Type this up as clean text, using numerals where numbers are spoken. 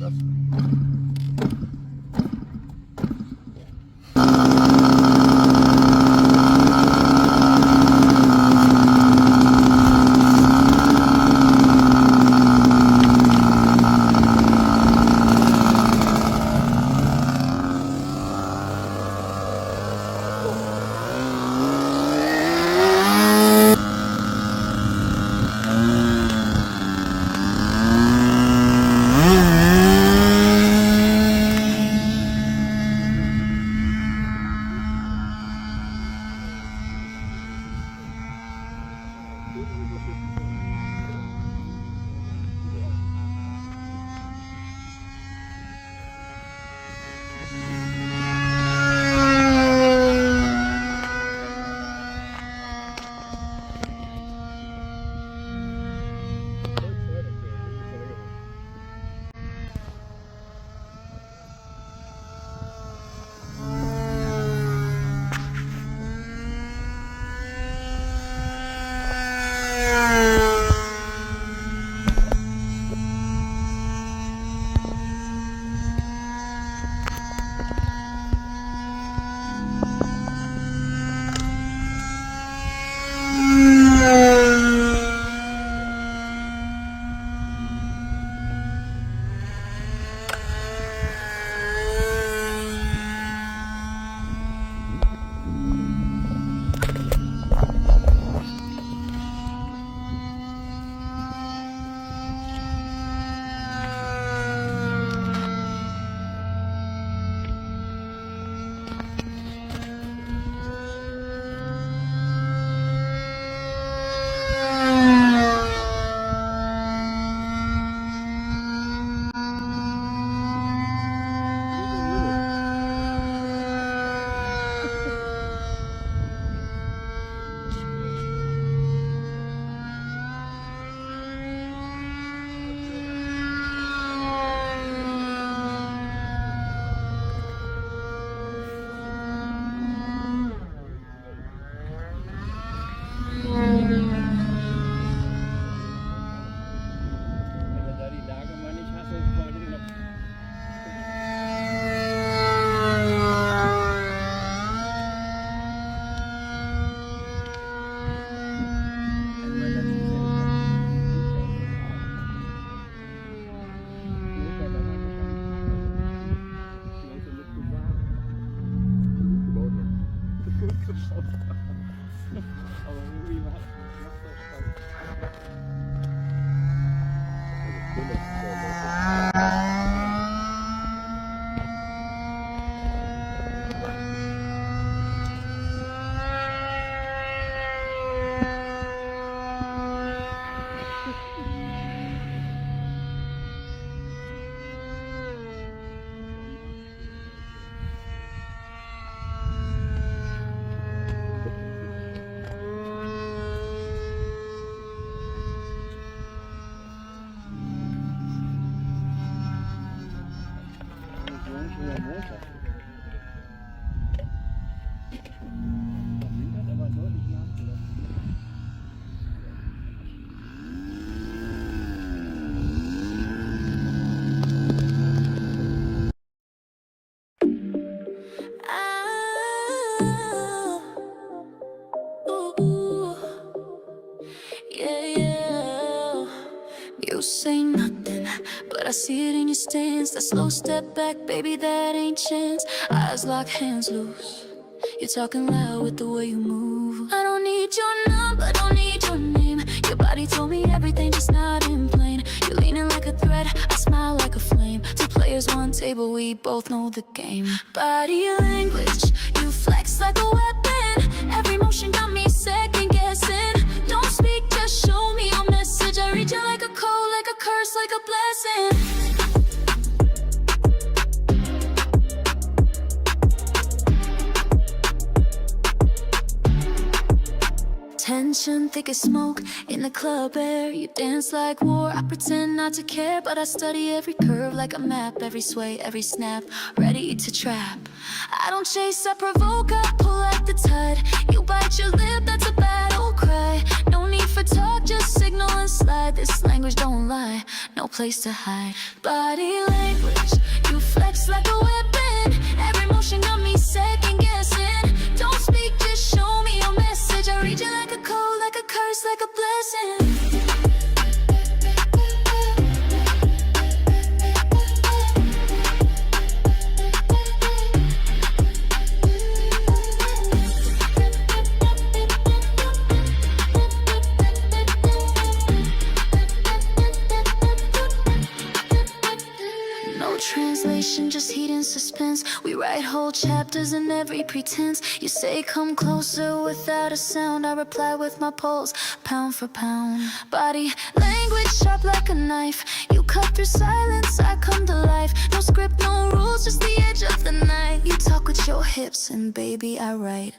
das. You say nothing, but I see it in your stance. That slow step back, baby, that ain't chance. Eyes lock, hands loose. You're talking loud with the way you move. I don't need your number, don't need your name. Your body told me everything, just not in plain. You're leaning like a threat, I smile like a flame. Two players, one table, we both know the game. Body language, you flex like a weapon. Every motion got me second guessing. Don't speak, just show me your message. I read you like a code, like a curse, like a blessing. Tension, thick as smoke in the club air. You dance like war, I pretend not to care, but I study every curve like a map, every sway, every snap, ready to trap. I don't chase, I provoke, I pull at the tide. You bite your lip, that's a battle cry. No need for talk, just signal and slide. This language don't lie, no place to hide. Body language, you flex like a weapon. Every motion got me second guessing. Don't speak, just show me your message. I read you like a code, like a curse, like a blessing. Translation, just heat and suspense. We write whole chapters in every pretense. You say come closer without a sound. I reply with my pulse, pound for pound. Body language sharp like a knife. You cut through silence, I come to life. No script, no rules, just the edge of the night. You talk with your hips and baby I write.